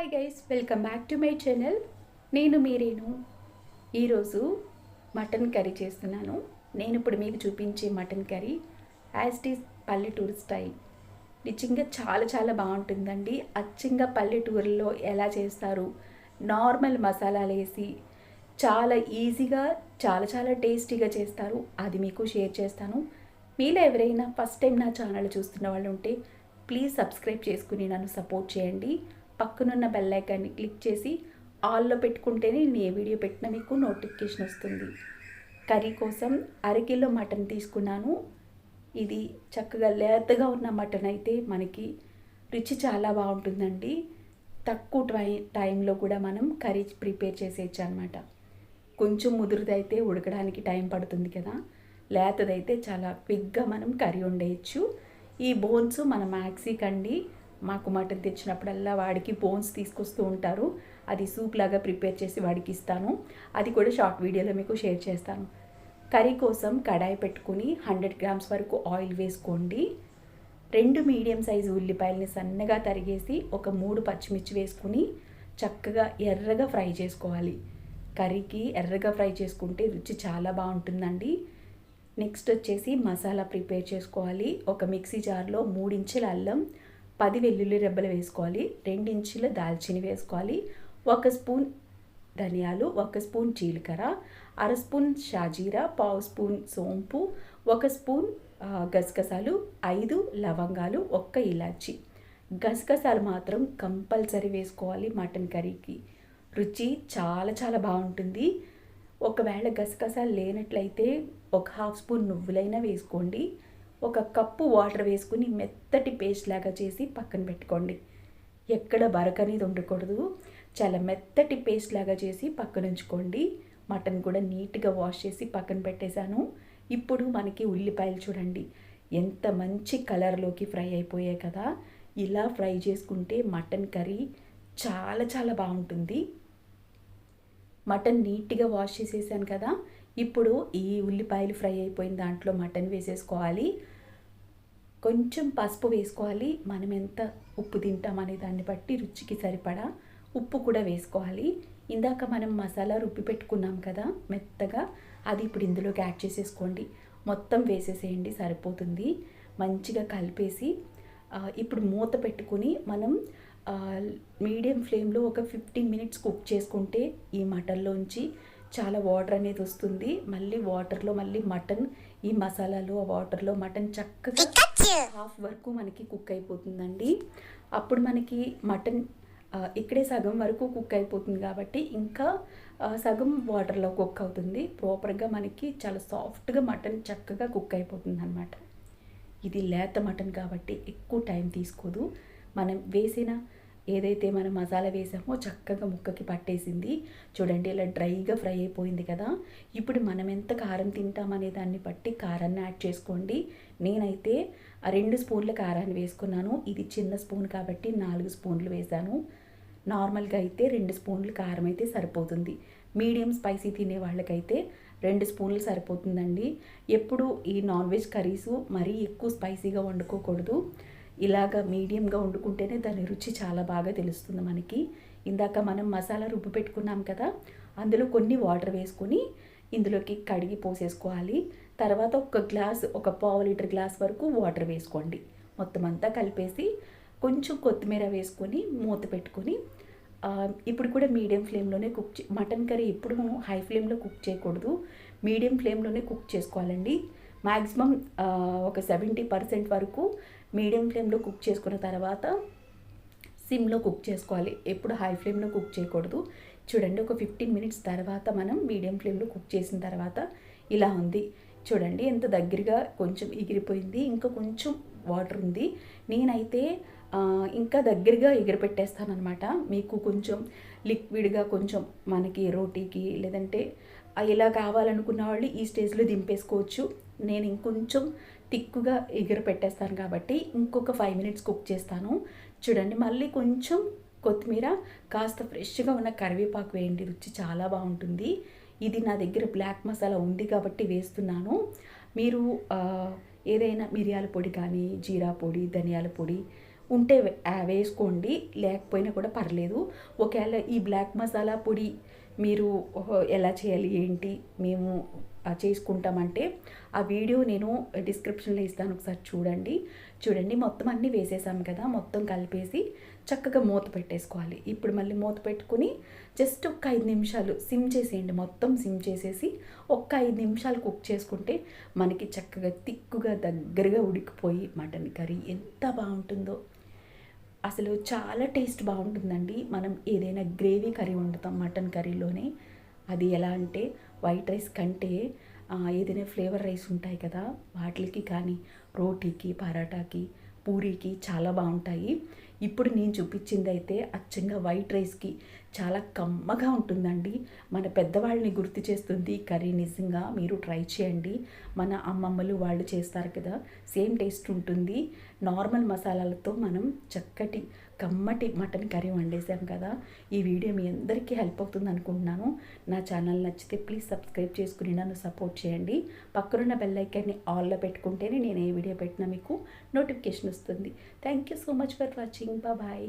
Hi guys, welcome back to my channel. నేను మీరేను. ఈరోజు mutton curry చేస్తున్నాను. నేను ఇప్పుడు మీకు చూపించే mutton curry as it is పల్లెటూరు స్టైల్. నిజంగా చాలా చాలా బాగుంటుందండి. అచ్చంగా పల్లెటూరులో ఎలా చేస్తారు, నార్మల్ మసాలాలు వేసి చాలా ఈజీగా చాలా చాలా టేస్టీగా చేస్తారు. అది మీకు షేర్ చేస్తాను. మీలో ఎవరైనా ఫస్ట్ టైం నా ఛానల్ చూస్తున్న వాళ్ళు ఉంటే ప్లీజ్ సబ్స్క్రైబ్ చేసుకుని నన్ను సపోర్ట్ చేయండి. పక్కనున్న బెల్ ఐకాన్ని క్లిక్ చేసి ఆల్లో పెట్టుకుంటేనే నేను ఏ వీడియో పెట్టినా మీకు నోటిఫికేషన్ వస్తుంది. కర్రీ కోసం అరకిలో మటన్ తీసుకున్నాను. ఇది చక్కగా లేతగా ఉన్న మటన్ అయితే మనకి రుచి చాలా బాగుంటుందండి. తక్కువ టైంలో కూడా మనం కర్రీ ప్రిపేర్ చేసేయచ్చు అనమాట. కొంచెం ముదురుదైతే ఉడకడానికి టైం పడుతుంది కదా, లేతదైతే చాలా క్విక్గా మనం కర్రీ వండేయచ్చు. ఈ బోన్స్ మన మ్యాక్సీకండి, మాకు మటన్ తెచ్చినప్పుడల్లా వాడికి బోన్స్ తీసుకొస్తూ ఉంటారు. అది సూప్ లాగా ప్రిపేర్ చేసి వాడికి ఇస్తాను. అది కూడా షార్ట్ వీడియోలో మీకు షేర్ చేస్తాను. కర్రీ కోసం కడాయి పెట్టుకుని 100 గ్రామ్స్ వరకు ఆయిల్ వేసుకోండి. 2 మీడియం సైజు ఉల్లిపాయలని సన్నగా తరిగేసి ఒక 3 పచ్చిమిర్చి వేసుకుని చక్కగా ఎర్రగా ఫ్రై చేసుకోవాలి. కర్రీకి ఎర్రగా ఫ్రై చేసుకుంటే రుచి చాలా బాగుంటుందండి. నెక్స్ట్ వచ్చేసి మసాలా ప్రిపేర్ చేసుకోవాలి. ఒక మిక్సీ జార్లో 3 ఇంచుల అల్లం, 10 వెల్లుల్లి రెబ్బలు వేసుకోవాలి. 2 ఇంచుల దాల్చిని వేసుకోవాలి. 1 స్పూన్ ధనియాలు, 1 స్పూన్ జీలకర్ర, 1/2 స్పూన్ షాజీరా, 1/2 స్పూన్ సోంపు, 1 స్పూన్ గసగసాలు, 5 లవంగాలు, 1 ఇలాచి. గసగసాలు మాత్రం కంపల్సరీ వేసుకోవాలి. మటన్ కర్రీకి రుచి చాలా చాలా బాగుంటుంది. ఒకవేళ గసగసాలు లేనట్లయితే 1/2 స్పూన్ నువ్వులైనా వేసుకోండి. 1 కప్పు వాటర్ వేసుకుని మెత్తటి పేస్ట్ లాగా చేసి పక్కన పెట్టుకోండి. ఎక్కడ బరక అనేది ఉండకూడదు. చాలా మెత్తటి పేస్ట్ లాగా చేసి పక్కన ఉంచుకోండి. మటన్ కూడా నీట్గా వాష్ చేసి పక్కన పెట్టేశాను. ఇప్పుడు మనకి ఉల్లిపాయలు చూడండి ఎంత మంచి కలర్లోకి ఫ్రై అయిపోయాయి కదా. ఇలా ఫ్రై చేసుకుంటే మటన్ కర్రీ చాలా చాలా బాగుంటుంది. మటన్ నీట్గా వాష్ చేసేసాను కదా. ఇప్పుడు ఈ ఉల్లిపాయలు ఫ్రై అయిపోయిన దాంట్లో మటన్ వేసేసుకోవాలి. కొంచెం పసుపు వేసుకోవాలి. మనం ఎంత ఉప్పు తింటామనే దాన్ని బట్టి రుచికి సరిపడా ఉప్పు కూడా వేసుకోవాలి. ఇందాక మనం మసాలా రుబ్బి పెట్టుకున్నాం కదా మెత్తగా, అది ఇప్పుడు ఇందులోకి యాడ్ చేసేసుకోండి. మొత్తం వేసేసేయండి, సరిపోతుంది. మంచిగా కలిపేసి ఇప్పుడు మూత పెట్టుకుని మనం మీడియం ఫ్లేమ్లో ఒక 15 మినిట్స్ కుక్ చేసుకుంటే ఈ మటన్లోంచి చాలా వాటర్ అనేది వస్తుంది. మళ్ళీ వాటర్లో మళ్ళీ మటన్ ఈ మసాలాలో ఆ వాటర్లో మటన్ చక్కగా హాఫ్ వరకు మనకి కుక్ అయిపోతుందండి. అప్పుడు మనకి మటన్ ఇక్కడే సగం వరకు కుక్ అయిపోతుంది కాబట్టి ఇంకా సగం వాటర్లో కుక్ అవుతుంది. ప్రాపర్గా మనకి చాలా సాఫ్ట్గా మటన్ చక్కగా కుక్ అయిపోతుంది అనమాట. ఇది లేత మటన్ కాబట్టి ఎక్కువ టైం తీసుకోదు. మనం వేసిన ఏదైతే మనం మసాలా వేసామో చక్కగా ముక్కకి పట్టేసింది. చూడండి ఇలా డ్రైగా ఫ్రై అయిపోయింది కదా. ఇప్పుడు మనం ఎంత కారం తింటామనే దాన్ని బట్టి కారాన్ని యాడ్ చేసుకోండి. నేనైతే 2 స్పూన్ల కారాన్ని వేసుకున్నాను. ఇది చిన్న స్పూన్ కాబట్టి 4 స్పూన్లు వేసాను. నార్మల్గా అయితే 2 స్పూన్లు కారం అయితే సరిపోతుంది. మీడియం స్పైసీ తినే వాళ్ళకైతే 2 స్పూన్లు సరిపోతుందండి. ఎప్పుడు ఈ నాన్ వెజ్ కర్రీసు మరీ ఎక్కువ స్పైసీగా వండుకోకూడదు. ఇలాగ మీడియంగా వండుకుంటేనే దాని రుచి చాలా బాగా తెలుస్తుంది మనకి. ఇందాక మనం మసాలా రుబ్బు పెట్టుకున్నాం కదా, అందులో కొన్ని వాటర్ వేసుకొని ఇందులోకి కడిగి పోసేసుకోవాలి. తర్వాత ఒక పావు లీటర్ గ్లాస్ వరకు వాటర్ వేసుకోండి. మొత్తం అంతా కలిపేసి కొంచెం కొత్తిమీర వేసుకొని మూత పెట్టుకొని ఇప్పుడు కూడా మీడియం ఫ్లేమ్లోనే మటన్ కర్రీ ఎప్పుడు హై ఫ్లేమ్లో కుక్ చేయకూడదు, మీడియం ఫ్లేమ్లోనే కుక్ చేసుకోవాలండి. మ్యాక్సిమం ఒక 70% వరకు మీడియం ఫ్లేమ్లో కుక్ చేసుకున్న తర్వాత సిమ్లో కుక్ చేసుకోవాలి. ఎప్పుడు హై ఫ్లేమ్లో కుక్ చేయకూడదు. చూడండి ఒక 15 మినిట్స్ తర్వాత మనం మీడియం ఫ్లేమ్లో కుక్ చేసిన తర్వాత ఇలా ఉంది. చూడండి ఎంత దగ్గరగా కొంచెం ఎగిరిపోయింది, ఇంకా కొంచెం వాటర్ ఉంది. నేనైతే ఇంకా దగ్గరగా ఎగిరిపెట్టేస్తాను అనమాట. మీకు కొంచెం లిక్విడ్గా కొంచెం మనకి రోటీకి లేదంటే ఇలా కావాలనుకున్న వాళ్ళు ఈ స్టేజ్లో దింపేసుకోవచ్చు. నేను ఇంకొంచెం టిక్కుగా పెట్టేస్తాను కాబట్టి ఇంకొక 5 మినిట్స్ కుక్ చేస్తాను. చూడండి మళ్ళీ కొంచెం కొత్తిమీర, కాస్త ఫ్రెష్గా ఉన్న కరివేపాకు వేయండి, రుచి చాలా బాగుంటుంది. ఇది నా దగ్గర బ్లాక్ మసాలా ఉంది కాబట్టి వేస్తున్నాను. మీరు ఏదైనా మిరియాల పొడి కానీ, జీరా పొడి, ధనియాల పొడి ఉంటే వేసుకోండి, లేకపోయినా కూడా పర్లేదు. ఒకవేళ ఈ బ్లాక్ మసాలా పొడి మీరు ఎలా చేయాలి ఏంటి మేము చేసుకుంటామంటే ఆ వీడియో నేను డిస్క్రిప్షన్లో ఇస్తాను, ఒకసారి చూడండి. మొత్తం అన్నీ వేసేసాం కదా, మొత్తం కలిపేసి చక్కగా మూత పెట్టేసుకోవాలి. ఇప్పుడు మళ్ళీ మూత పెట్టుకుని జస్ట్ ఒక 5 నిమిషాలు సిమ్ చేసేయండి, మొత్తం సిమ్ చేసేసి ఒక్క 5 నిమిషాలు కుక్ చేసుకుంటే మనకి చక్కగా తిక్కుగా దగ్గరగా ఉడికిపోయి మటన్ కర్రీ ఎంత బాగుంటుందో. అసలు చాలా టేస్ట్ బాగుంటుందండి. మనం ఏదైనా గ్రేవీ కర్రీ వండుతాం మటన్ కర్రీలోనే, అది ఎలా అంటే వైట్ రైస్ కంటే ఏదైనా ఫ్లేవర్ రైస్ ఉంటాయి కదా, వాటికి కానీ రోటీకి, పరాటాకి, పూరీకి చాలా బాగుంటాయి. ఇప్పుడు నేను చూపించింది అయితే అచ్చంగా వైట్ రైస్కి చాలా కమ్మగా ఉంటుందండి. మన పెద్దవాళ్ళని గుర్తు చేస్తుంది కర్రీ. నిజంగా మీరు ట్రై చేయండి. మన అమ్మమ్మలు వాళ్ళు చేస్తారు కదా, సేమ్ టేస్ట్ ఉంటుంది. నార్మల్ మసాలాలతో మనం చక్కటి కమ్మటి మటన్ కర్రీ వండేసాం కదా. ఈ వీడియో మీ అందరికీ హెల్ప్ అవుతుంది అనుకుంటున్నాను. నా ఛానల్ నచ్చితే ప్లీజ్ సబ్స్క్రైబ్ చేసుకుని నన్ను సపోర్ట్ చేయండి. పక్కనున్న బెల్ ఐకాన్ని ఆల్లో పెట్టుకుంటేనే నేను ఏ వీడియో పెట్టినా మీకు నోటిఫికేషన్ వస్తుంది. Thank you so much for watching. Bye.